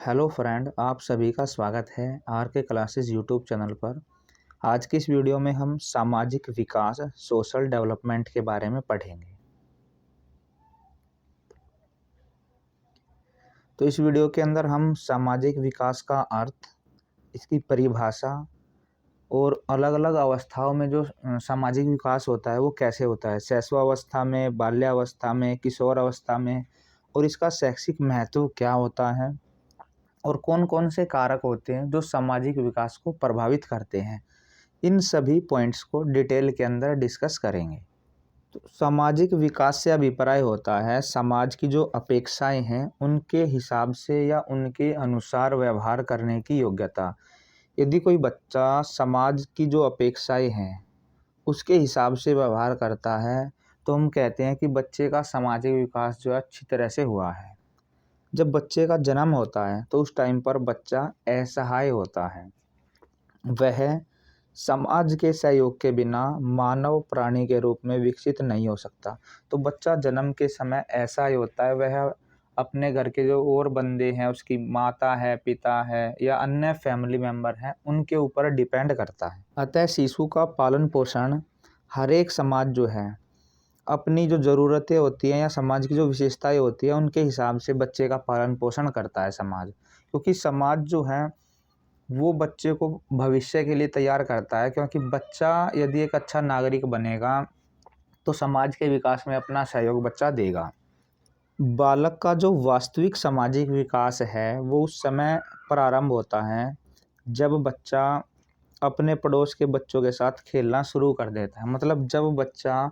Hello friend, आप सभी का स्वागत है आर के क्लासेस यूट्यूब चैनल पर। आज की इस वीडियो में हम सामाजिक विकास सोशल डेवलपमेंट के बारे में पढ़ेंगे। तो इस वीडियो के अंदर हम सामाजिक विकास का अर्थ, इसकी परिभाषा और अलग अलग अवस्थाओं में जो सामाजिक विकास होता है वो कैसे होता है, शैशवावस्था में, बाल्यावस्था में, किशोर अवस्था में, और इसका शैक्षिक महत्व क्या होता है और कौन कौन से कारक होते हैं जो सामाजिक विकास को प्रभावित करते हैं, इन सभी पॉइंट्स को डिटेल के अंदर डिस्कस करेंगे। तो सामाजिक विकास से अभिप्राय होता है समाज की जो अपेक्षाएं हैं उनके हिसाब से या उनके अनुसार व्यवहार करने की योग्यता। यदि कोई बच्चा समाज की जो अपेक्षाएं हैं उसके हिसाब से व्यवहार करता है तो हम कहते हैं कि बच्चे का सामाजिक विकास जो है अच्छी तरह से हुआ है। जब बच्चे का जन्म होता है तो उस टाइम पर बच्चा असहाय होता है, वह समाज के सहयोग के बिना मानव प्राणी के रूप में विकसित नहीं हो सकता। तो बच्चा जन्म के समय ऐसा ही होता है, वह अपने घर के जो और बंदे हैं, उसकी माता है, पिता है या अन्य फैमिली मेंबर हैं, उनके ऊपर डिपेंड करता है। अतः शिशु का पालन पोषण हर एक समाज जो है अपनी जो ज़रूरतें होती हैं या समाज की जो विशेषताएं होती है उनके हिसाब से बच्चे का पालन पोषण करता है समाज। क्योंकि समाज जो है वो बच्चे को भविष्य के लिए तैयार करता है, क्योंकि बच्चा यदि एक अच्छा नागरिक बनेगा तो समाज के विकास में अपना सहयोग बच्चा देगा। बालक का जो वास्तविक सामाजिक विकास है वो उस समय प्रारंभ होता है जब बच्चा अपने पड़ोस के बच्चों के साथ खेलना शुरू कर देता है। मतलब जब बच्चा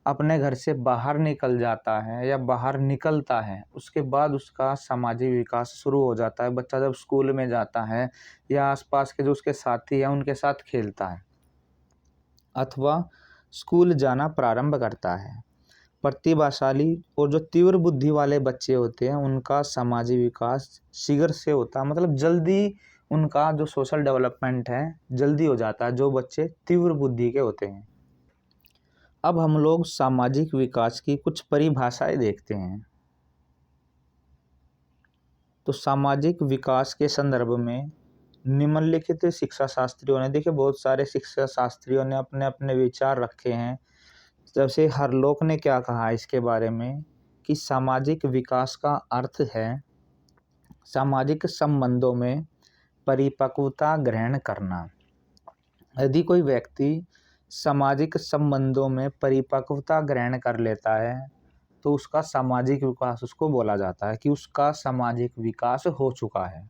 अपने घर से बाहर निकल जाता है या बाहर निकलता है, उसके बाद उसका सामाजिक विकास शुरू हो जाता है। बच्चा जब स्कूल में जाता है या आसपास के जो उसके साथी हैं उनके साथ खेलता है अथवा स्कूल जाना प्रारंभ करता है। प्रतिभाशाली और जो तीव्र बुद्धि वाले बच्चे होते हैं उनका सामाजिक विकास शीघ्र से होता है, मतलब जल्दी उनका जो सोशल डेवलपमेंट है जल्दी हो जाता है, जो बच्चे तीव्र बुद्धि के होते हैं। अब हम लोग सामाजिक विकास की कुछ परिभाषाएं देखते हैं। तो सामाजिक विकास के संदर्भ में निम्नलिखित शिक्षा शास्त्रियों ने, देखिए बहुत सारे शिक्षा शास्त्रियों ने अपने अपने विचार रखे हैं। जैसे हरलोक ने क्या कहा इसके बारे में कि सामाजिक विकास का अर्थ है सामाजिक संबंधों में परिपक्वता ग्रहण करना। यदि कोई व्यक्ति सामाजिक संबंधों में परिपक्वता ग्रहण कर लेता है तो उसका सामाजिक विकास उसको बोला जाता है कि उसका सामाजिक विकास हो चुका है।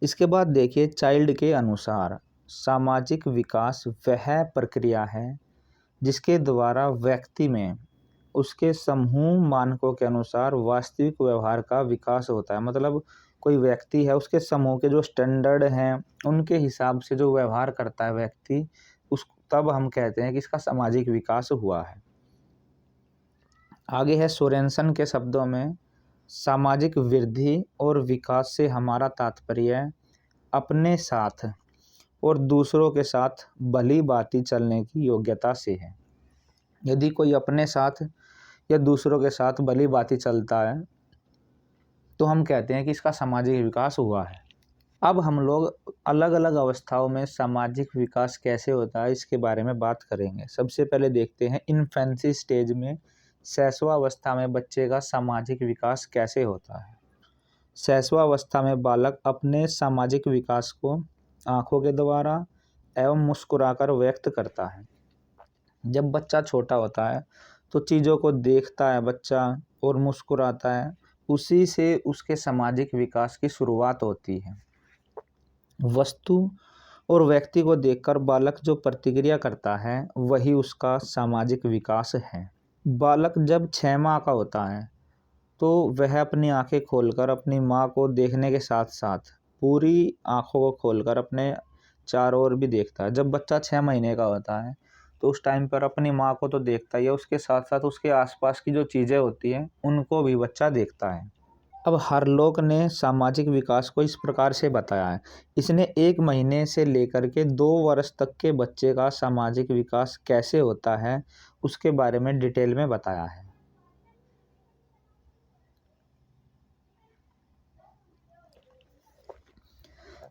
इसके बाद देखिए चाइल्ड के अनुसार सामाजिक विकास वह प्रक्रिया है जिसके द्वारा व्यक्ति में उसके समूह मानकों के अनुसार वास्तविक व्यवहार का विकास होता है। मतलब कोई व्यक्ति है, उसके समूह के जो स्टैंडर्ड हैं उनके हिसाब से जो व्यवहार करता है व्यक्ति, उस तब हम कहते हैं कि इसका सामाजिक विकास हुआ है। आगे है सोरेनसन के शब्दों में, सामाजिक वृद्धि और विकास से हमारा तात्पर्य अपने साथ और दूसरों के साथ भली भांति चलने की योग्यता से है। यदि कोई अपने साथ या दूसरों के साथ भली भांति चलता है तो हम कहते हैं कि इसका सामाजिक विकास हुआ है। अब हम लोग अलग अलग अवस्थाओं में सामाजिक विकास कैसे होता है इसके बारे में बात करेंगे। सबसे पहले देखते हैं इन्फेंसी स्टेज में, शैशवावस्था में बच्चे का सामाजिक विकास कैसे होता है। शैशवावस्था में बालक अपने सामाजिक विकास को आंखों के द्वारा एवं मुस्कुराकर व्यक्त करता है। जब बच्चा छोटा होता है तो चीज़ों को देखता है बच्चा और मुस्कुराता है, उसी से उसके सामाजिक विकास की शुरुआत होती है। वस्तु और व्यक्ति को देखकर बालक जो प्रतिक्रिया करता है वही उसका सामाजिक विकास है। बालक जब 6 माह का होता है तो वह अपनी आंखें खोलकर अपनी माँ को देखने के साथ साथ पूरी आंखों को खोलकर अपने चारों ओर भी देखता है। जब बच्चा 6 महीने का होता है तो उस टाइम पर अपनी माँ को तो देखता ही है, उसके साथ साथ उसके आसपास की जो चीज़ें होती हैं उनको भी बच्चा देखता है। अब हरलोक ने सामाजिक विकास को इस प्रकार से बताया है। इसने 1 महीने से लेकर के 2 वर्ष तक के बच्चे का सामाजिक विकास कैसे होता है उसके बारे में डिटेल में बताया है।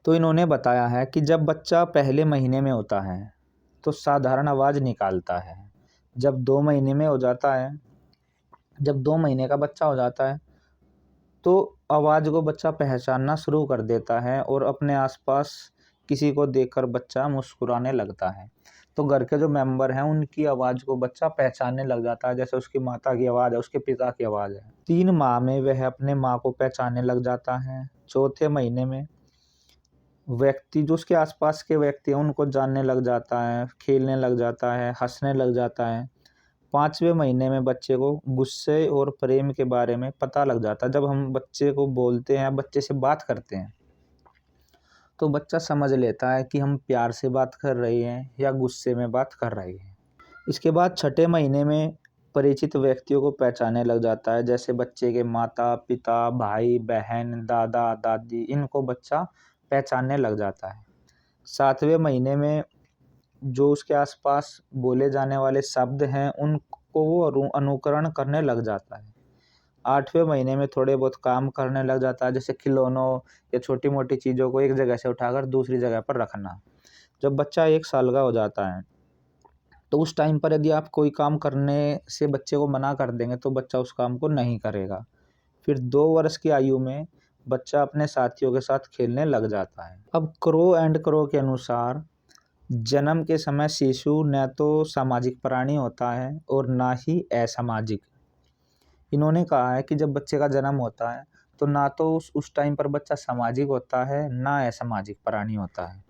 तो इन्होंने बताया है कि जब बच्चा पहले महीने में होता है तो साधारण आवाज़ निकालता है। जब 2 महीने में हो जाता है जब 2 महीने का बच्चा हो जाता है तो आवाज़ को बच्चा पहचानना शुरू कर देता है और अपने आसपास किसी को देखकर बच्चा मुस्कुराने लगता है। तो घर के जो मेंबर हैं उनकी आवाज़ को बच्चा पहचानने लग जाता है, जैसे उसकी माता की आवाज़ है, उसके पिता की आवाज़ है। 3 माह में वह अपने माँ को पहचानने लग जाता है। चौथे महीने में व्यक्ति जो उसके आसपास के व्यक्ति हैं उनको जानने लग जाता है, खेलने लग जाता है, हँसने लग जाता है। 5वें महीने में बच्चे को गुस्से और प्रेम के बारे में पता लग जाता है। जब हम बच्चे को बोलते हैं, बच्चे से बात करते हैं, तो बच्चा समझ लेता है कि हम प्यार से बात कर रहे हैं या गुस्से में बात कर रहे हैं। इसके बाद 6ठे महीने में परिचित व्यक्तियों को पहचानने लग जाता है, जैसे बच्चे के माता-पिता, भाई-बहन, दादा-दादी, इनको बच्चा पहचानने लग जाता है। 7वें महीने में जो उसके आसपास बोले जाने वाले शब्द हैं, उनको वो अनुकरण करने लग जाता है। 8वें महीने में थोड़े बहुत काम करने लग जाता है, जैसे खिलौनों या छोटी-मोटी चीज़ों को एक जगह से उठाकर दूसरी जगह पर रखना। जब बच्चा 1 साल का हो जाता है, तो उस टाइम पर यदि आप कोई काम करने से बच्चे को मना कर देंगे, तो बच्चा उस काम को नहीं करेगा। फिर 2 वर्ष की आयु में बच्चा अपने साथियों के साथ खेलने लग जाता है। अब क्रो एंड क्रो के अनुसार जन्म के समय शिशु न तो सामाजिक प्राणी होता है और ना ही असामाजिक। इन्होंने कहा है कि जब बच्चे का जन्म होता है तो ना तो उस टाइम पर बच्चा सामाजिक होता है, ना असामाजिक प्राणी होता है।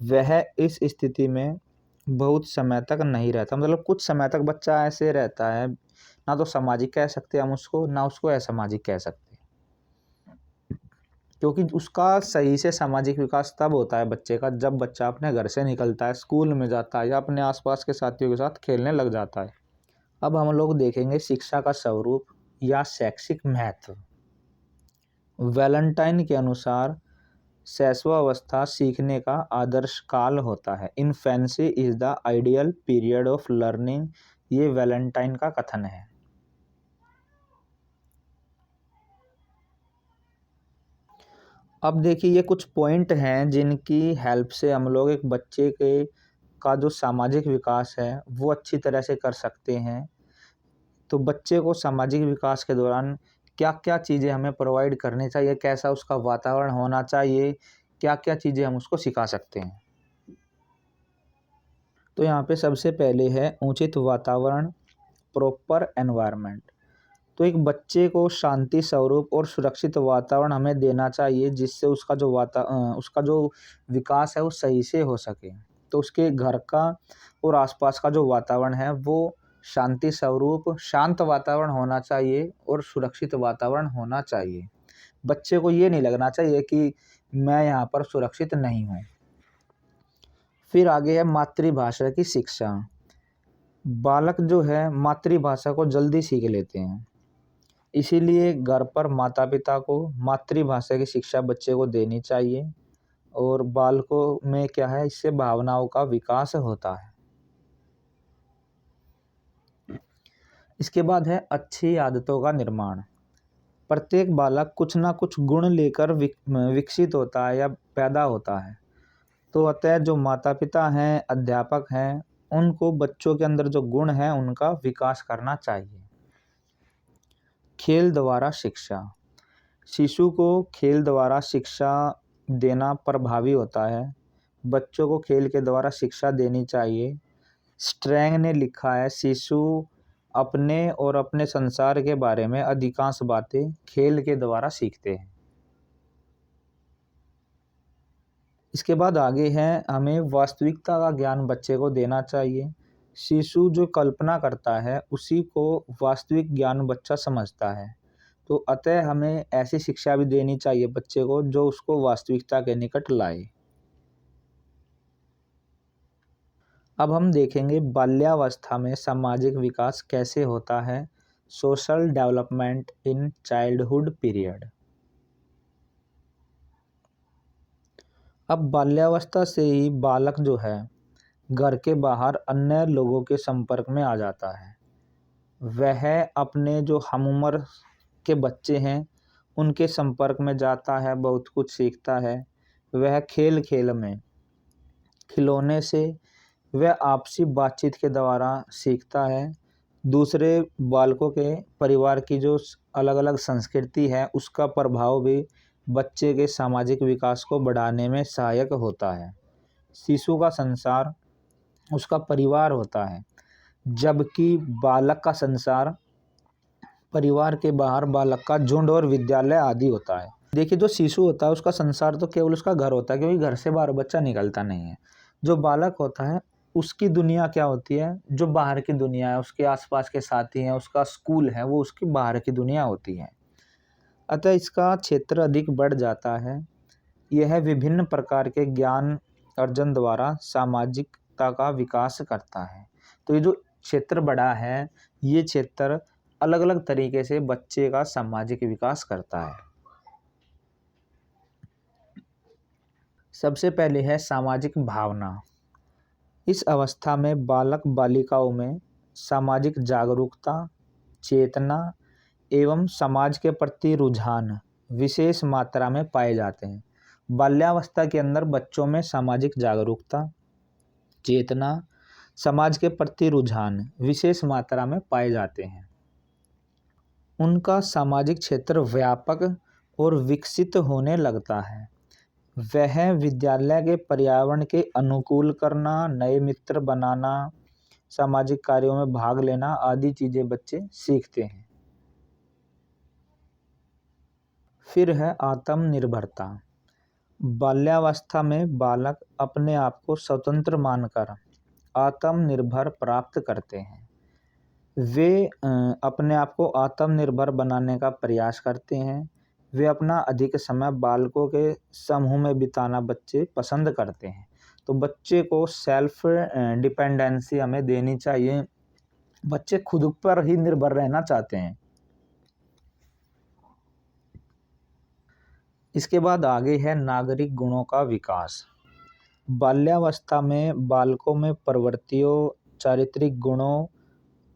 वह इस स्थिति में बहुत समय तक नहीं रहता, मतलब कुछ समय तक बच्चा ऐसे रहता है, ना तो सामाजिक कह सकते हम उसको, ना उसको असामाजिक कह सकते। क्योंकि उसका सही से सामाजिक विकास तब होता है बच्चे का, जब बच्चा अपने घर से निकलता है, स्कूल में जाता है या अपने आसपास के साथियों के साथ खेलने लग जाता है। अब हम लोग देखेंगे शिक्षा का स्वरूप या शैक्षिक महत्व। वैलेंटाइन के अनुसार शैशवावस्था सीखने का आदर्श काल होता है। Infancy is the ideal period of learning, ये वैलेंटाइन का कथन है। अब देखिए ये कुछ पॉइंट हैं जिनकी हेल्प से हम लोग एक बच्चे के का जो सामाजिक विकास है वो अच्छी तरह से कर सकते हैं। तो बच्चे को सामाजिक विकास के दौरान क्या-क्या चीज़ें हमें प्रोवाइड करनी चाहिए, कैसा उसका वातावरण होना चाहिए, क्या-क्या चीज़ें हम उसको सिखा सकते हैं। तो यहाँ पे सबसे पहले है उचित वातावरण, प्रॉपर एनवायरनमेंट। तो एक बच्चे को शांति स्वरूप और सुरक्षित वातावरण हमें देना चाहिए, जिससे उसका जो विकास है वो सही से हो सके। तो उसके घर का और आसपास का जो वातावरण है वो शांति स्वरूप, शांत वातावरण होना चाहिए और सुरक्षित वातावरण होना चाहिए। बच्चे को ये नहीं लगना चाहिए कि मैं यहाँ पर सुरक्षित नहीं हूँ। फिर आगे है मातृभाषा की शिक्षा। बालक जो है मातृभाषा को जल्दी सीख लेते हैं। इसीलिए घर पर माता-पिता को मातृभाषा की शिक्षा बच्चे को देनी चाहिए और बालकों में क्या है, इससे भावनाओं का विकास होता है। इसके बाद है अच्छी आदतों का निर्माण। प्रत्येक बालक कुछ ना कुछ गुण लेकर विकसित होता है या पैदा होता है। तो अतः जो माता-पिता हैं, अध्यापक हैं, उनको बच्चों के अंदर जो गुण हैं उनका विकास करना चाहिए। खेल द्वारा शिक्षा। शिशु को खेल द्वारा शिक्षा देना प्रभावी होता है। बच्चों को खेल के द्वारा शिक्षा देनी चाहिए। स्ट्रैंग ने लिखा है, शिशु अपने और अपने संसार के बारे में अधिकांश बातें खेल के द्वारा सीखते हैं। इसके बाद आगे है हमें वास्तविकता का ज्ञान बच्चे को देना चाहिए। शिशु जो कल्पना करता है उसी को वास्तविक ज्ञान बच्चा समझता है। तो अतः हमें ऐसी शिक्षा भी देनी चाहिए बच्चे को जो उसको वास्तविकता के निकट लाए। अब हम देखेंगे बाल्यावस्था में सामाजिक विकास कैसे होता है। Social development in childhood period. अब बाल्यावस्था से ही बालक जो है घर के बाहर अन्य लोगों के संपर्क में आ जाता है। वह अपने जो हमउम्र के बच्चे हैं उनके संपर्क में जाता है, बहुत कुछ सीखता है। वह खेल खेल में, खिलौने से, वह आपसी बातचीत के द्वारा सीखता है। दूसरे बालकों के परिवार की जो अलग अलग संस्कृति है उसका प्रभाव भी बच्चे के सामाजिक विकास को बढ़ाने में सहायक होता है। शिशु का संसार उसका परिवार होता है, जबकि बालक का संसार परिवार के बाहर बालक का झुंड और विद्यालय आदि होता है। देखिए, जो शिशु होता है उसका संसार तो केवल उसका घर होता है, क्योंकि घर से बाहर बच्चा निकलता नहीं है। जो बालक होता है उसकी दुनिया क्या होती है, जो बाहर की दुनिया है, उसके आसपास के साथी हैं, उसका स्कूल है, वो उसकी बाहर की दुनिया होती है। अतः इसका क्षेत्र अधिक बढ़ जाता है। यह विभिन्न प्रकार के ज्ञान अर्जन द्वारा सामाजिकता का विकास करता है। तो ये जो क्षेत्र बड़ा है, ये क्षेत्र अलग अलग तरीके से बच्चे का सामाजिक विकास करता है। सबसे पहले है सामाजिक भावना। इस अवस्था में बालक बालिकाओं में सामाजिक जागरूकता, चेतना एवं समाज के प्रति रुझान विशेष मात्रा में पाए जाते हैं। बाल्यावस्था के अंदर बच्चों में सामाजिक जागरूकता, चेतना, समाज के प्रति रुझान विशेष मात्रा में पाए जाते हैं। उनका सामाजिक क्षेत्र व्यापक और विकसित होने लगता है। वह विद्यालय के पर्यावरण के अनुकूल करना, नए मित्र बनाना, सामाजिक कार्यों में भाग लेना आदि चीजें बच्चे सीखते हैं। फिर है आत्मनिर्भरता। बाल्यावस्था में बालक अपने आप को स्वतंत्र मानकर आत्मनिर्भर प्राप्त करते हैं। वे अपने आप को आत्मनिर्भर बनाने का प्रयास करते हैं। वे अपना अधिक समय बालकों के समूह में बिताना बच्चे पसंद करते हैं। तो बच्चे को सेल्फ डिपेंडेंसी हमें देनी चाहिए। बच्चे खुद पर ही निर्भर रहना चाहते हैं। इसके बाद आगे है नागरिक गुणों का विकास। बाल्यावस्था में बालकों में प्रवृत्तियों, चारित्रिक गुणों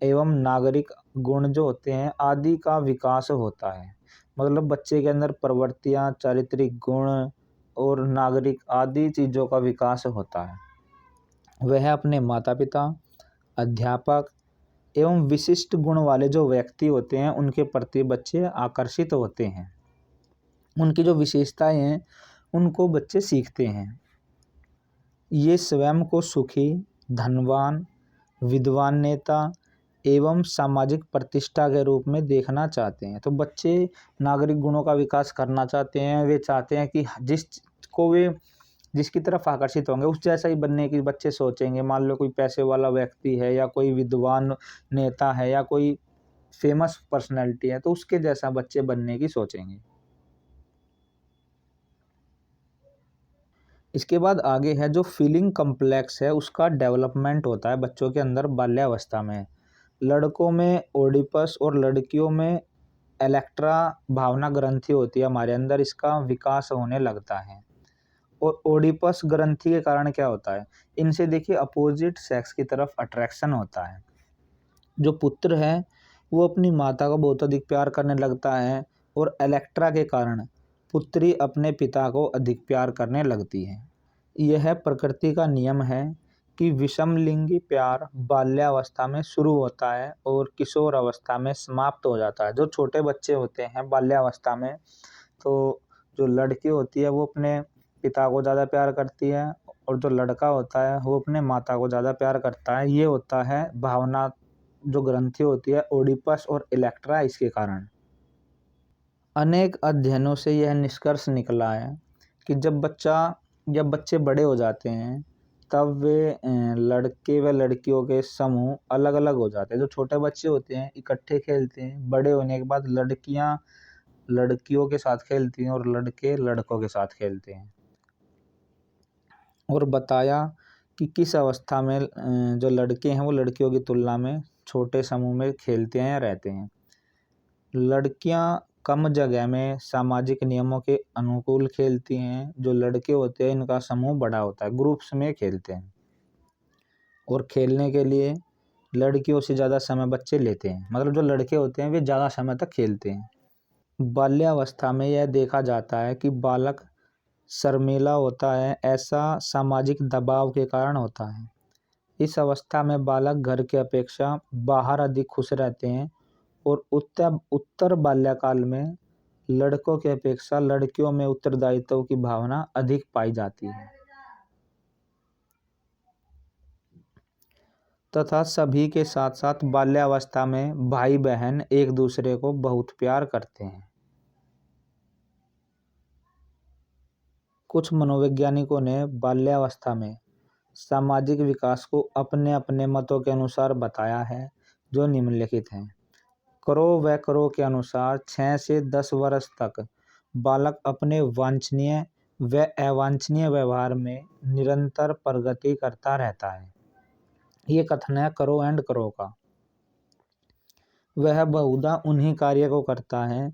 एवं नागरिक गुण जो होते हैं आदि का विकास होता है। मतलब बच्चे के अंदर प्रवृत्तियां, चारित्रिक गुण और नागरिक आदि चीज़ों का विकास होता है। वह अपने माता पिता, अध्यापक एवं विशिष्ट गुण वाले जो व्यक्ति होते हैं उनके प्रति बच्चे आकर्षित होते हैं। उनकी जो विशेषताएं हैं उनको बच्चे सीखते हैं। ये स्वयं को सुखी, धनवान, विद्वान नेता एवं सामाजिक प्रतिष्ठा के रूप में देखना चाहते हैं। तो बच्चे नागरिक गुणों का विकास करना चाहते हैं। वे चाहते हैं कि वे जिसकी तरफ आकर्षित होंगे उस जैसा ही बनने की बच्चे सोचेंगे। मान लो कोई पैसे वाला व्यक्ति है या कोई विद्वान नेता है या कोई फेमस पर्सनैलिटी है तो उसके जैसा बच्चे बनने की सोचेंगे। इसके बाद आगे है जो फीलिंग कम्प्लेक्स है उसका डेवलपमेंट होता है बच्चों के अंदर बाल्यावस्था में। लड़कों में ओडिपस और लड़कियों में इलेक्ट्रा भावना ग्रंथि होती है हमारे अंदर, इसका विकास होने लगता है। और ओडिपस ग्रंथि के कारण क्या होता है, इनसे देखिए अपोजिट सेक्स की तरफ अट्रैक्शन होता है। जो पुत्र है वो अपनी माता को बहुत अधिक प्यार करने लगता है और इलेक्ट्रा के कारण पुत्री अपने पिता को अधिक प्यार करने लगती है। यह प्रकृति का नियम है कि विषमलिंगी प्यार बाल्यावस्था में शुरू होता है और किशोर अवस्था में समाप्त हो जाता है। जो छोटे बच्चे होते हैं बाल्यावस्था में, तो जो लड़की होती है वो अपने पिता को ज़्यादा प्यार करती है और जो लड़का होता है वो अपने माता को ज़्यादा प्यार करता है। ये होता है भावना जो ग्रंथि होती है ओडिपस और इलेक्ट्रा, इसके कारण। अनेक अध्ययनों से यह निष्कर्ष निकला है कि जब बच्चे बड़े हो जाते हैं तब वे लड़के व लड़कियों के समूह अलग अलग हो जाते हैं। जो छोटे बच्चे होते हैं इकट्ठे खेलते हैं, बड़े होने के बाद लड़कियां लड़कियों के साथ खेलती हैं और लड़के लड़कों के साथ खेलते हैं। और बताया कि किस अवस्था में जो लड़के हैं वो लड़कियों की तुलना में छोटे समूह में खेलते हैं या रहते हैं। लड़कियां कम जगह में सामाजिक नियमों के अनुकूल खेलती हैं। जो लड़के होते हैं इनका समूह बड़ा होता है, ग्रुप्स में खेलते हैं और खेलने के लिए लड़कियों से ज़्यादा समय बच्चे लेते हैं। मतलब जो लड़के होते हैं वे ज़्यादा समय तक खेलते हैं। बाल्यावस्था में यह देखा जाता है कि बालक शर्मीला होता है, ऐसा सामाजिक दबाव के कारण होता है। इस अवस्था में बालक घर की अपेक्षा बाहर अधिक खुश रहते हैं और उत्तर बाल्यकाल में लड़कों की अपेक्षा लड़कियों में उत्तरदायित्व की भावना अधिक पाई जाती है तथा सभी के साथ साथ बाल्यावस्था में भाई बहन एक दूसरे को बहुत प्यार करते हैं। कुछ मनोवैज्ञानिकों ने बाल्यावस्था में सामाजिक विकास को अपने अपने मतों के अनुसार बताया है, जो निम्नलिखित हैं। करो व करो के अनुसार 6 से 10 वर्ष तक बालक अपने वांछनीय व अवांछनीय व्यवहार में निरंतर प्रगति करता रहता है। ये कथन है करो एंड करो का। वह बहुधा उन्हीं कार्य को करता है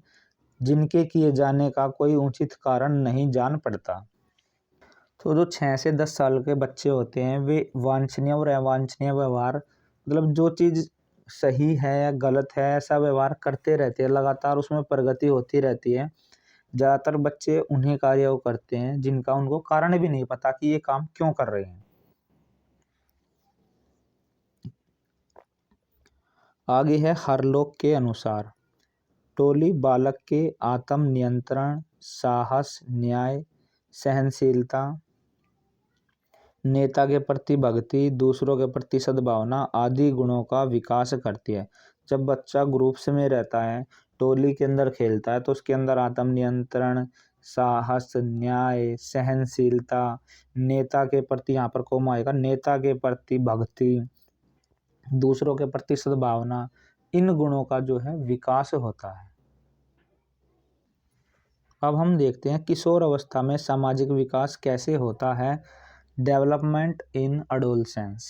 जिनके किए जाने का कोई उचित कारण नहीं जान पड़ता। तो जो 6 से 10 साल के बच्चे होते हैं वे वांछनीय और अवांछनीय व्यवहार, मतलब जो चीज़ सही है या गलत है ऐसा व्यवहार करते रहते हैं, लगातार उसमें प्रगति होती रहती है। ज़्यादातर बच्चे उन्हीं कार्यों को करते हैं जिनका उनको कारण भी नहीं पता कि ये काम क्यों कर रहे हैं। आगे है हरलोक के अनुसार टोली बालक के आत्म नियंत्रण, साहस, न्याय, सहनशीलता, नेता के प्रति भक्ति, दूसरों के प्रति सद्भावना आदि गुणों का विकास करती है। जब बच्चा ग्रुप्स में रहता है, टोली के अंदर खेलता है, तो उसके अंदर आत्म नियंत्रण, साहस, न्याय, सहनशीलता, नेता के प्रति, यहाँ पर कोमा आएगा, नेता के प्रति भक्ति, दूसरों के प्रति सद्भावना, इन गुणों का जो है विकास होता है। अब हम देखते हैं किशोर अवस्था में सामाजिक विकास कैसे होता है। Development in adolescence.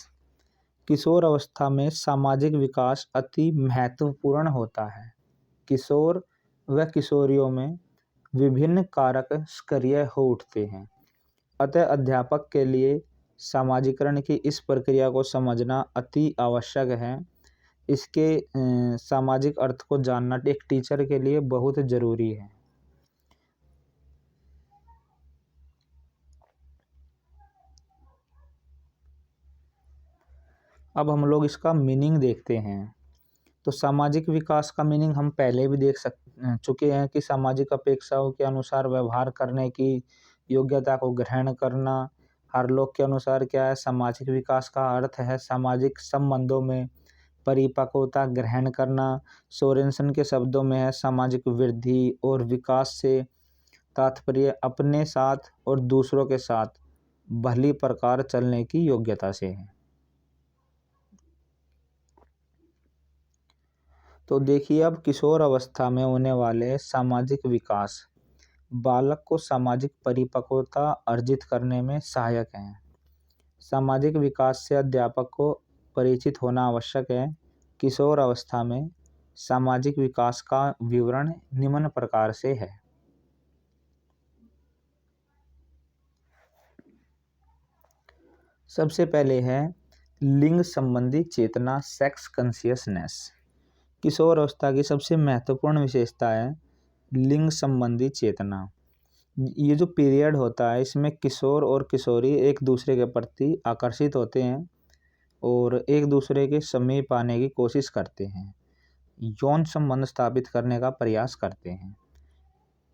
किशोर अवस्था में सामाजिक विकास अति महत्वपूर्ण होता है। किशोर व किशोरियों में विभिन्न कारक सक्रिय हो उठते हैं, अतः अध्यापक के लिए सामाजिकरण की इस प्रक्रिया को समझना अति आवश्यक है। इसके सामाजिक अर्थ को जानना एक टीचर के लिए बहुत जरूरी है। अब हम लोग इसका मीनिंग देखते हैं। तो सामाजिक विकास का मीनिंग हम पहले भी देख चुके हैं कि सामाजिक अपेक्षाओं के अनुसार व्यवहार करने की योग्यता को ग्रहण करना। हरलोक के अनुसार क्या है, सामाजिक विकास का अर्थ है सामाजिक संबंधों में परिपक्वता ग्रहण करना। सोरेनसन के शब्दों में है सामाजिक वृद्धि और विकास से तात्पर्य अपने साथ और दूसरों के साथ भली प्रकार चलने की योग्यता से है। तो देखिए अब किशोर अवस्था में होने वाले सामाजिक विकास बालक को सामाजिक परिपक्वता अर्जित करने में सहायक हैं। सामाजिक विकास से अध्यापक को परिचित होना आवश्यक है। किशोर अवस्था में सामाजिक विकास का विवरण निम्न प्रकार से है। सबसे पहले है लिंग संबंधी चेतना, सेक्स कॉन्शियसनेस। किशोर अवस्था की सबसे महत्वपूर्ण विशेषता है लिंग संबंधी चेतना। ये जो पीरियड होता है इसमें किशोर और किशोरी एक दूसरे के प्रति आकर्षित होते हैं और एक दूसरे के समीप आने की कोशिश करते हैं, यौन संबंध स्थापित करने का प्रयास करते हैं।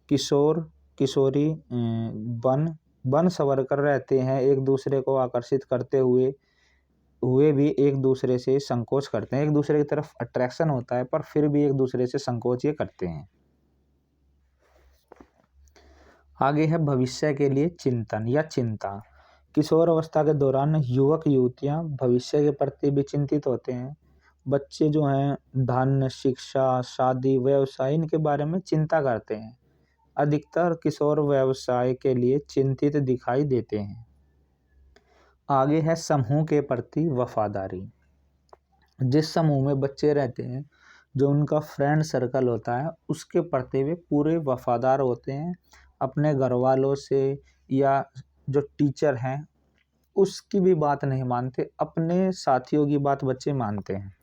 किशोर किशोरी बन सवर कर रहते हैं, एक दूसरे को आकर्षित करते हुए भी एक दूसरे से संकोच करते हैं। एक दूसरे की तरफ अट्रैक्शन होता है पर फिर भी एक दूसरे से संकोच ये करते हैं। आगे है भविष्य के लिए चिंतन या चिंता। किशोर अवस्था के दौरान युवक युवतियां भविष्य के प्रति भी चिंतित होते हैं। बच्चे जो हैं धन, शिक्षा, शादी, व्यवसाय इनके बारे में चिंता करते हैं। अधिकतर किशोर व्यवसाय के लिए चिंतित दिखाई देते हैं। आगे है समूह के प्रति वफादारी। जिस समूह में बच्चे रहते हैं, जो उनका फ्रेंड सर्कल होता है, उसके प्रति वे पूरे वफादार होते हैं। अपने घर वालों से या जो टीचर हैं उसकी भी बात नहीं मानते, अपने साथियों की बात बच्चे मानते हैं।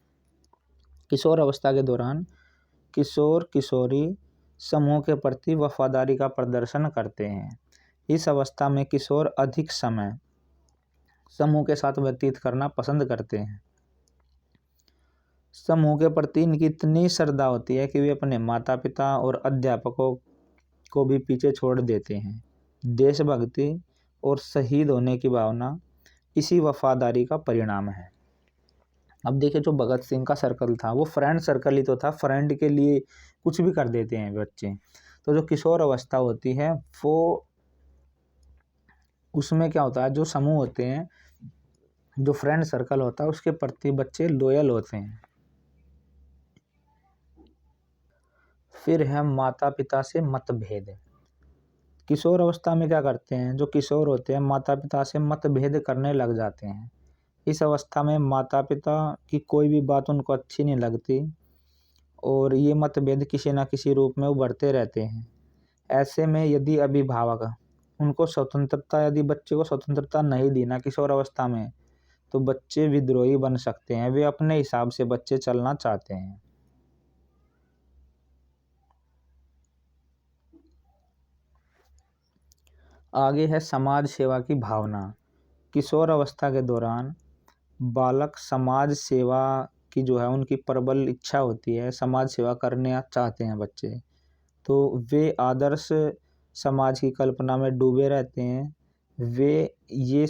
किशोर अवस्था के दौरान किशोर किशोरी समूह के प्रति वफादारी का प्रदर्शन करते हैं। इस अवस्था में किशोर अधिक समय समूह के साथ व्यतीत करना पसंद करते हैं। समूह के प्रति इनकी इतनी श्रद्धा होती है कि वे अपने माता पिता और अध्यापकों को भी पीछे छोड़ देते हैं। देशभक्ति और शहीद होने की भावना इसी वफादारी का परिणाम है। अब देखिए, जो भगत सिंह का सर्कल था वो फ्रेंड सर्कल ही तो था, फ्रेंड के लिए कुछ भी कर देते हैं बच्चे। तो जो किशोर अवस्था होती है वो, उसमें क्या होता है, जो समूह होते हैं, जो फ्रेंड सर्कल होता है उसके प्रति बच्चे लॉयल होते हैं। फिर है माता पिता से मतभेद। किशोर अवस्था में क्या करते हैं, जो किशोर होते हैं माता पिता से मतभेद करने लग जाते हैं। इस अवस्था में माता पिता की कोई भी बात उनको अच्छी नहीं लगती और ये मतभेद किसी न किसी रूप में उभरते रहते हैं। ऐसे में यदि अभिभावक उनको स्वतंत्रता, यदि बच्चे को स्वतंत्रता नहीं दी ना किशोर अवस्था में, तो बच्चे विद्रोही बन सकते हैं। वे अपने हिसाब से बच्चे चलना चाहते हैं। आगे है समाज सेवा की भावना। किशोर अवस्था के दौरान बालक समाज सेवा की जो है उनकी प्रबल इच्छा होती है, समाज सेवा करने चाहते हैं बच्चे। तो वे आदर्श समाज की कल्पना में डूबे रहते हैं। वे ये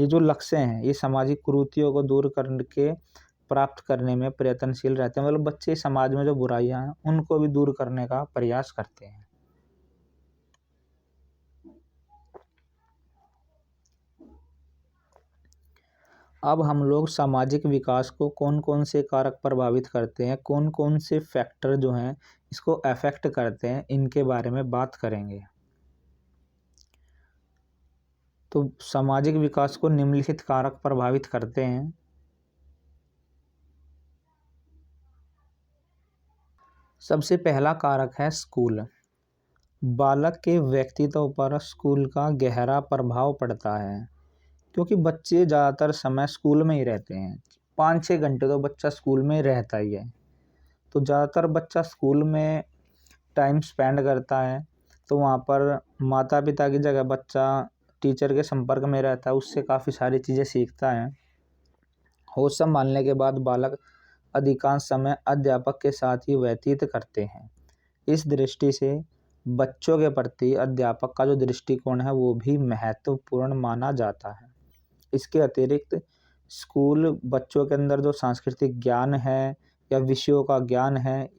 जो लक्ष्य हैं, ये सामाजिक कुरीतियों को दूर करके प्राप्त करने में प्रयत्नशील रहते हैं। मतलब बच्चे समाज में जो बुराइयां हैं उनको भी दूर करने का प्रयास करते हैं। अब हम लोग सामाजिक विकास को कौन कौन से कारक प्रभावित करते हैं, कौन कौन से फैक्टर जो हैं इसको अफेक्ट करते हैं, इनके बारे में बात करेंगे। तो सामाजिक विकास को निम्नलिखित कारक प्रभावित करते हैं। सबसे पहला कारक है स्कूल। बालक के व्यक्तित्व पर स्कूल का गहरा प्रभाव पड़ता है, क्योंकि बच्चे ज़्यादातर समय स्कूल में ही रहते हैं। 5-6 घंटे तो बच्चा स्कूल में रहता ही है। तो ज़्यादातर बच्चा स्कूल में टाइम स्पेंड करता है, तो वहाँ पर माता पिता की जगह बच्चा टीचर के संपर्क में रहता है, उससे काफ़ी सारी चीज़ें सीखता है। होश संभालने के बाद बालक अधिकांश समय अध्यापक के साथ ही व्यतीत करते हैं। इस दृष्टि से बच्चों के प्रति अध्यापक का जो दृष्टिकोण है वो भी महत्वपूर्ण माना जाता है। इसके अतिरिक्त स्कूल बच्चों के अंदर जो सांस्कृतिक ज्ञान है या विषयों का ज्ञान है,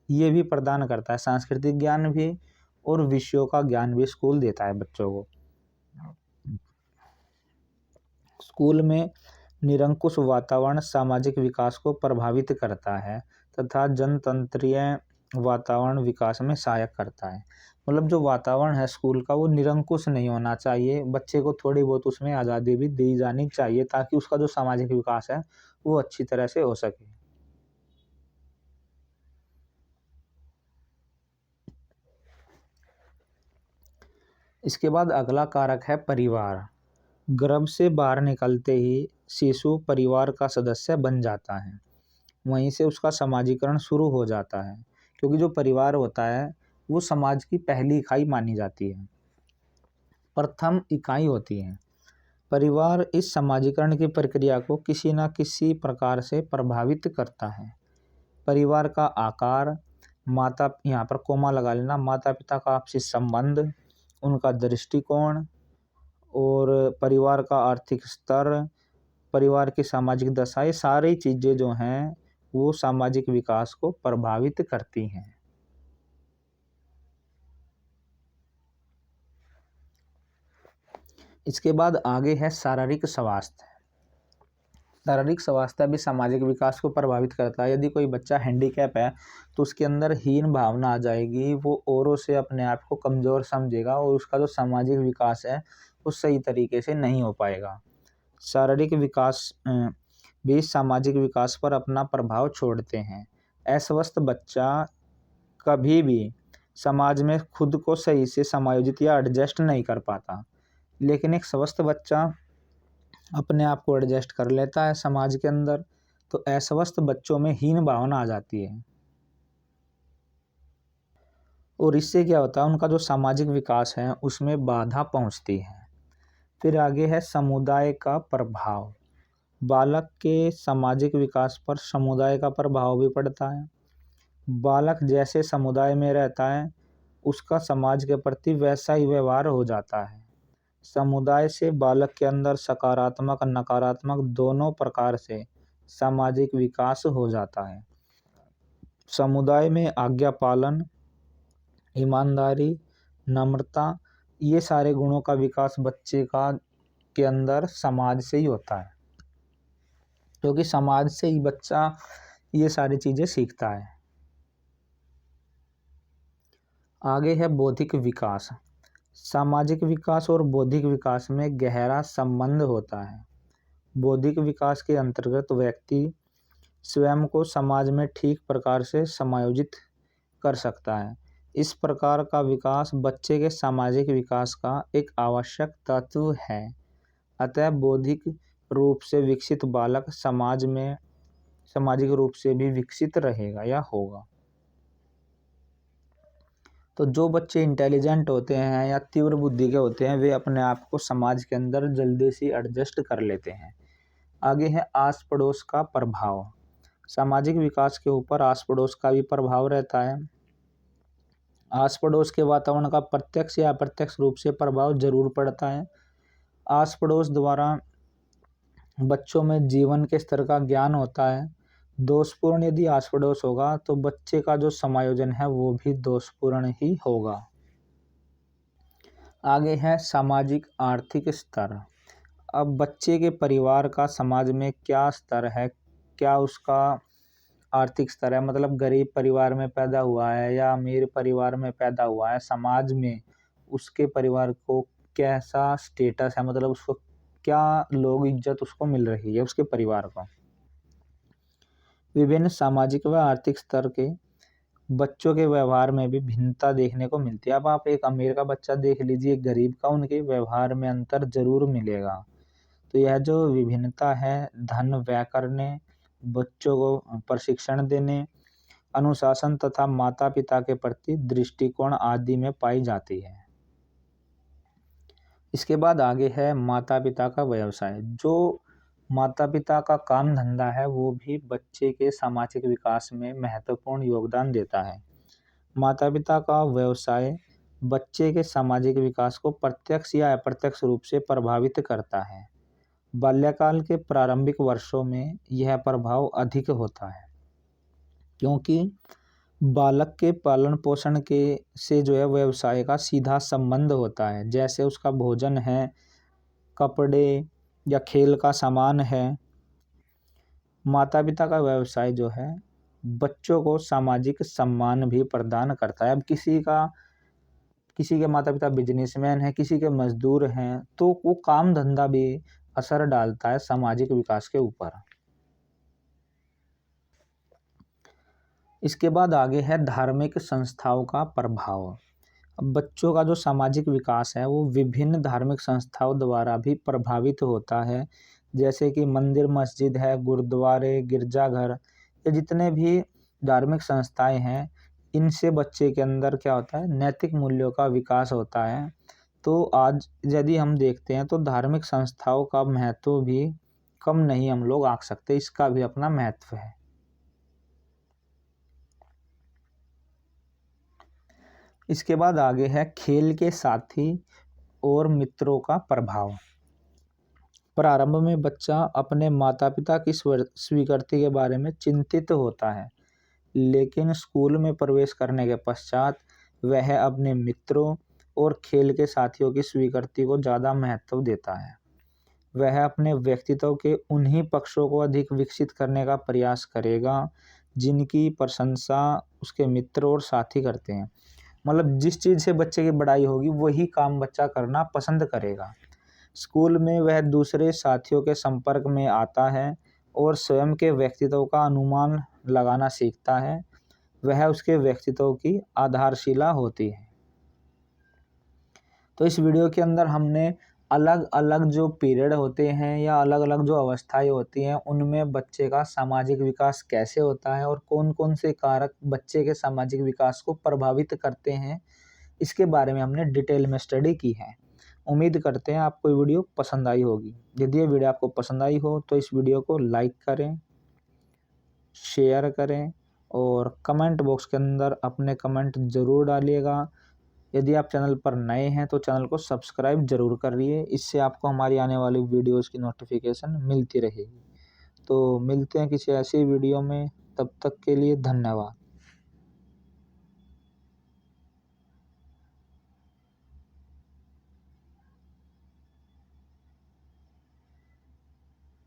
ये भी प्रदान करता है। सांस्कृतिक ज्ञान भी और विषयों का ज्ञान भी स्कूल देता है बच्चों को। स्कूल में निरंकुश वातावरण सामाजिक विकास को प्रभावित करता है तथा जनतंत्रीय वातावरण विकास में सहायक करता है। मतलब जो वातावरण है स्कूल का वो निरंकुश नहीं होना चाहिए, बच्चे को थोड़ी बहुत उसमें आज़ादी भी दी जानी चाहिए ताकि उसका जो सामाजिक विकास है वो अच्छी तरह से हो सके। इसके बाद अगला कारक है परिवार। गर्भ से बाहर निकलते ही शिशु परिवार का सदस्य बन जाता है। वहीं से उसका समाजीकरण शुरू हो जाता है, क्योंकि जो परिवार होता है वो समाज की पहली इकाई मानी जाती है, प्रथम इकाई होती है। परिवार इस समाजीकरण की प्रक्रिया को किसी न किसी प्रकार से प्रभावित करता है। परिवार का आकार, माता, यहाँ पर कोमा लगा लेना, माता पिता का आपसी संबंध, उनका दृष्टिकोण और परिवार का आर्थिक स्तर, परिवार की सामाजिक दशा, ये सारी चीज़ें जो हैं वो सामाजिक विकास को प्रभावित करती हैं। इसके बाद आगे है शारीरिक स्वास्थ्य। शारीरिक स्वास्थ्य भी सामाजिक विकास को प्रभावित करता है। यदि कोई बच्चा हैंडीकैप है तो उसके अंदर हीन भावना आ जाएगी, वो औरों से अपने आप को कमज़ोर समझेगा और उसका जो सामाजिक विकास है वो सही तरीके से नहीं हो पाएगा। शारीरिक विकास भी सामाजिक विकास पर अपना प्रभाव छोड़ते हैं। अस्वस्थ बच्चा कभी भी समाज में खुद को सही से समायोजित या एडजस्ट नहीं कर पाता, लेकिन एक स्वस्थ बच्चा अपने आप को एडजस्ट कर लेता है समाज के अंदर। तो अस्वस्थ बच्चों में हीन भावना आ जाती है। और इससे क्या होता है, उनका जो सामाजिक विकास है उसमें बाधा पहुंचती है। फिर आगे है समुदाय का प्रभाव। बालक के सामाजिक विकास पर समुदाय का प्रभाव भी पड़ता है। बालक जैसे समुदाय में रहता है उसका समाज के प्रति वैसा ही व्यवहार हो जाता है। समुदाय से बालक के अंदर सकारात्मक नकारात्मक दोनों प्रकार से सामाजिक विकास हो जाता है। समुदाय में आज्ञा पालन, ईमानदारी, नम्रता, ये सारे गुणों का विकास बच्चे का के अंदर समाज से ही होता है, क्योंकि समाज से ही बच्चा ये सारी चीज़ें सीखता है। आगे है बौद्धिक विकास। सामाजिक विकास और बौद्धिक विकास में गहरा संबंध होता है। बौद्धिक विकास के अंतर्गत व्यक्ति स्वयं को समाज में ठीक प्रकार से समायोजित कर सकता है। इस प्रकार का विकास बच्चे के सामाजिक विकास का एक आवश्यक तत्व है। अतः बौद्धिक रूप से विकसित बालक समाज में सामाजिक रूप से भी विकसित रहेगा या होगा। तो जो बच्चे इंटेलिजेंट होते हैं या तीव्र बुद्धि के होते हैं वे अपने आप को समाज के अंदर जल्दी से एडजस्ट कर लेते हैं। आगे है आस पड़ोस का प्रभाव। सामाजिक विकास के ऊपर आस पड़ोस का भी प्रभाव रहता है। आस पड़ोस के वातावरण का प्रत्यक्ष या अप्रत्यक्ष रूप से प्रभाव जरूर पड़ता है। आस पड़ोस द्वारा बच्चों में जीवन के स्तर का ज्ञान होता है। दोषपूर्ण यदि आस पड़ोस होगा तो बच्चे का जो समायोजन है वो भी दोषपूर्ण ही होगा। आगे है सामाजिक आर्थिक स्तर। अब बच्चे के परिवार का समाज में क्या स्तर है, क्या उसका आर्थिक स्तर है, मतलब गरीब परिवार में पैदा हुआ है या अमीर परिवार में पैदा हुआ है, समाज में उसके परिवार को कैसा स्टेटस है, मतलब उसको क्या लोग इज्जत उसको मिल रही है उसके परिवार को। विभिन्न सामाजिक व आर्थिक स्तर के बच्चों के व्यवहार में भी भिन्नता देखने को मिलती है। अब आप एक अमीर का बच्चा देख लीजिए, गरीब का, उनके व्यवहार में अंतर जरूर मिलेगा। तो यह जो विभिन्नता है धन व्यय करने, बच्चों को प्रशिक्षण देने, अनुशासन तथा माता पिता के प्रति दृष्टिकोण आदि में पाई जाती है। इसके बाद आगे है माता पिता का व्यवसाय। जो माता पिता का काम धंधा है वो भी बच्चे के सामाजिक विकास में महत्वपूर्ण योगदान देता है। माता पिता का व्यवसाय बच्चे के सामाजिक विकास को प्रत्यक्ष या अप्रत्यक्ष रूप से प्रभावित करता है। बाल्यकाल के प्रारंभिक वर्षों में यह प्रभाव अधिक होता है, क्योंकि बालक के पालन पोषण के से जो है व्यवसाय का सीधा संबंध होता है। जैसे उसका भोजन है, कपड़े या खेल का सामान है। माता पिता का व्यवसाय जो है बच्चों को सामाजिक सम्मान भी प्रदान करता है। अब किसी के माता पिता बिजनेसमैन हैं, किसी के मजदूर हैं, तो वो काम धंधा भी असर डालता है सामाजिक विकास के ऊपर। इसके बाद आगे है धार्मिक संस्थाओं का प्रभाव। अब बच्चों का जो सामाजिक विकास है वो विभिन्न धार्मिक संस्थाओं द्वारा भी प्रभावित होता है। जैसे कि मंदिर मस्जिद है, गुरुद्वारे, गिरजाघर, ये जितने भी धार्मिक संस्थाएं हैं इनसे बच्चे के अंदर क्या होता है, नैतिक मूल्यों का विकास होता है। तो आज यदि हम देखते हैं तो धार्मिक संस्थाओं का महत्व भी कम नहीं हम लोग आंक सकते, इसका भी अपना महत्व है। इसके बाद आगे है खेल के साथी और मित्रों का प्रभाव। प्रारंभ में बच्चा अपने माता पिता की स्वीकृति के बारे में चिंतित होता है, लेकिन स्कूल में प्रवेश करने के पश्चात वह अपने मित्रों और खेल के साथियों की स्वीकृति को ज़्यादा महत्व देता है। वह अपने व्यक्तित्व के उन्हीं पक्षों को अधिक विकसित करने का प्रयास करेगा जिनकी प्रशंसा उसके मित्र और साथी करते हैं। मतलब जिस चीज़ से बच्चे की बड़ाई होगी वही काम बच्चा करना पसंद करेगा। स्कूल में वह दूसरे साथियों के संपर्क में आता है और स्वयं के व्यक्तित्व का अनुमान लगाना सीखता है। वह उसके व्यक्तित्व की आधारशिला होती है। तो इस वीडियो के अंदर हमने अलग अलग जो पीरियड होते हैं या अलग अलग जो अवस्थाएं होती हैं उनमें बच्चे का सामाजिक विकास कैसे होता है और कौन कौन से कारक बच्चे के सामाजिक विकास को प्रभावित करते हैं, इसके बारे में हमने डिटेल में स्टडी की है। उम्मीद करते हैं आपको ये वीडियो पसंद आई होगी। यदि ये वीडियो आपको पसंद आई हो तो इस वीडियो को लाइक करें, शेयर करें और कमेंट बॉक्स के अंदर अपने कमेंट ज़रूर डालिएगा। यदि आप चैनल पर नए हैं तो चैनल को सब्सक्राइब ज़रूर करिए, इससे आपको हमारी आने वाली वीडियोज़ की नोटिफिकेशन मिलती रहेगी। तो मिलते हैं किसी ऐसी वीडियो में, तब तक के लिए धन्यवाद।